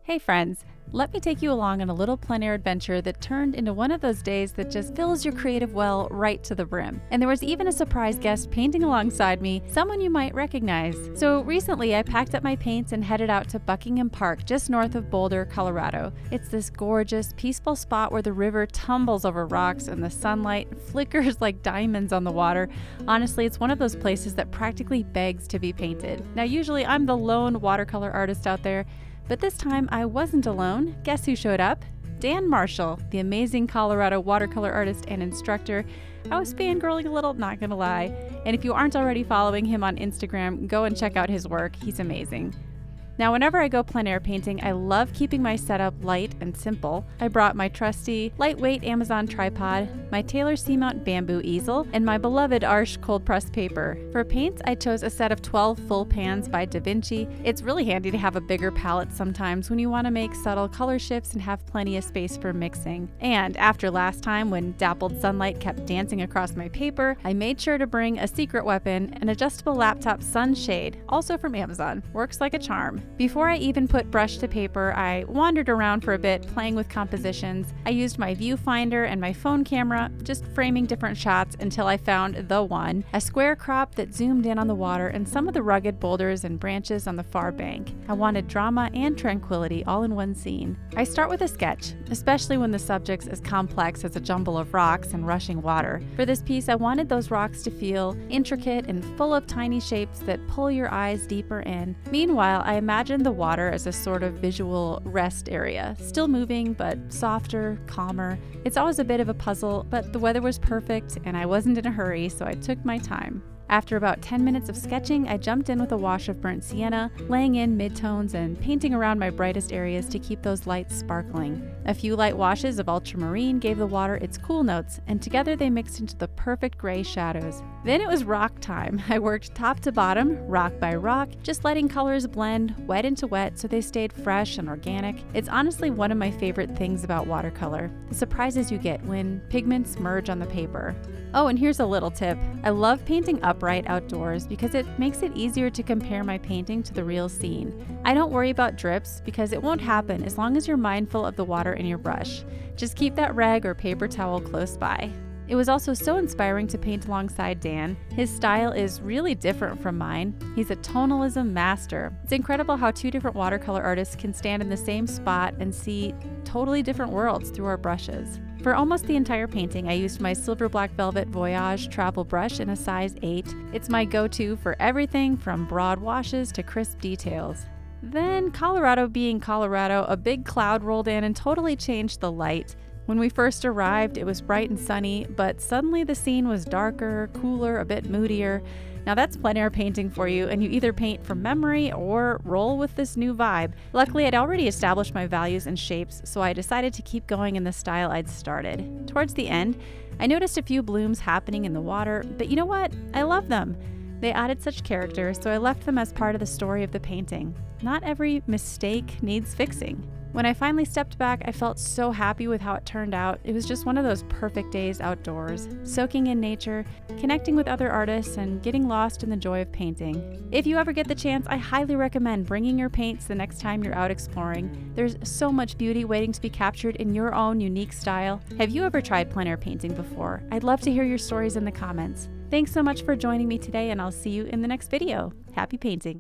Hey friends, let me take you along on a little plein air adventure that turned into one of those days that just fills your creative well right to the brim. And there was even a surprise guest painting alongside me, someone you might recognize. So recently I packed up my paints and headed out to Buckingham Park just north of Boulder, Colorado. It's this gorgeous, peaceful spot where the river tumbles over rocks and the sunlight flickers like diamonds on the water. Honestly, it's one of those places that practically begs to be painted. Now usually I'm the lone watercolor artist out there, but this time I wasn't alone. Guess who showed up? Dan Marshall, the amazing Colorado watercolor artist and instructor. I was fangirling a little, not gonna lie. And if you aren't already following him on Instagram, go and check out his work. He's amazing. Now, whenever I go plein air painting, I love keeping my setup light and simple. I brought my trusty, lightweight Amazon tripod, my Taylor Seamount bamboo easel, and my beloved Arches cold pressed paper. For paints, I chose a set of 12 full pans by Da Vinci. It's really handy to have a bigger palette sometimes when you want to make subtle color shifts and have plenty of space for mixing. And after last time, when dappled sunlight kept dancing across my paper, I made sure to bring a secret weapon, an adjustable laptop sunshade, also from Amazon. Works like a charm. Before I even put brush to paper, I wandered around for a bit playing with compositions. I used my viewfinder and my phone camera, just framing different shots until I found the one, a square crop that zoomed in on the water and some of the rugged boulders and branches on the far bank. I wanted drama and tranquility all in one scene. I start with a sketch, especially when the subject's as complex as a jumble of rocks and rushing water. For this piece, I wanted those rocks to feel intricate and full of tiny shapes that pull your eyes deeper in. Meanwhile, I imagine the water as a sort of visual rest area, still moving but softer, calmer. It's always a bit of a puzzle, but the weather was perfect and I wasn't in a hurry, so I took my time. After about 10 minutes of sketching, I jumped in with a wash of burnt sienna, laying in midtones and painting around my brightest areas to keep those lights sparkling. A few light washes of ultramarine gave the water its cool notes, and together they mixed into the perfect gray shadows. Then it was rock time. I worked top to bottom, rock by rock, just letting colors blend wet into wet so they stayed fresh and organic. It's honestly one of my favorite things about watercolor, the surprises you get when pigments merge on the paper. Oh, and here's a little tip. I love painting upright outdoors because it makes it easier to compare my painting to the real scene. I don't worry about drips because it won't happen as long as you're mindful of the water in your brush. Just keep that rag or paper towel close by. It was also so inspiring to paint alongside Dan. His style is really different from mine. He's a tonalism master. It's incredible how two different watercolor artists can stand in the same spot and see totally different worlds through our brushes. For almost the entire painting, I used my silver black velvet Voyage travel brush in a size 8. It's my go-to for everything from broad washes to crisp details. Then, Colorado being Colorado, a big cloud rolled in and totally changed the light. When we first arrived, it was bright and sunny, but suddenly the scene was darker, cooler, a bit moodier. Now that's plein air painting for you, and you either paint from memory or roll with this new vibe. Luckily, I'd already established my values and shapes, so I decided to keep going in the style I'd started. Towards the end, I noticed a few blooms happening in the water, but you know what? I love them. They added such character, so I left them as part of the story of the painting. Not every mistake needs fixing. When I finally stepped back, I felt so happy with how it turned out. It was just one of those perfect days outdoors, soaking in nature, connecting with other artists, and getting lost in the joy of painting. If you ever get the chance, I highly recommend bringing your paints the next time you're out exploring. There's so much beauty waiting to be captured in your own unique style. Have you ever tried plein air painting before? I'd love to hear your stories in the comments. Thanks so much for joining me today, and I'll see you in the next video. Happy painting!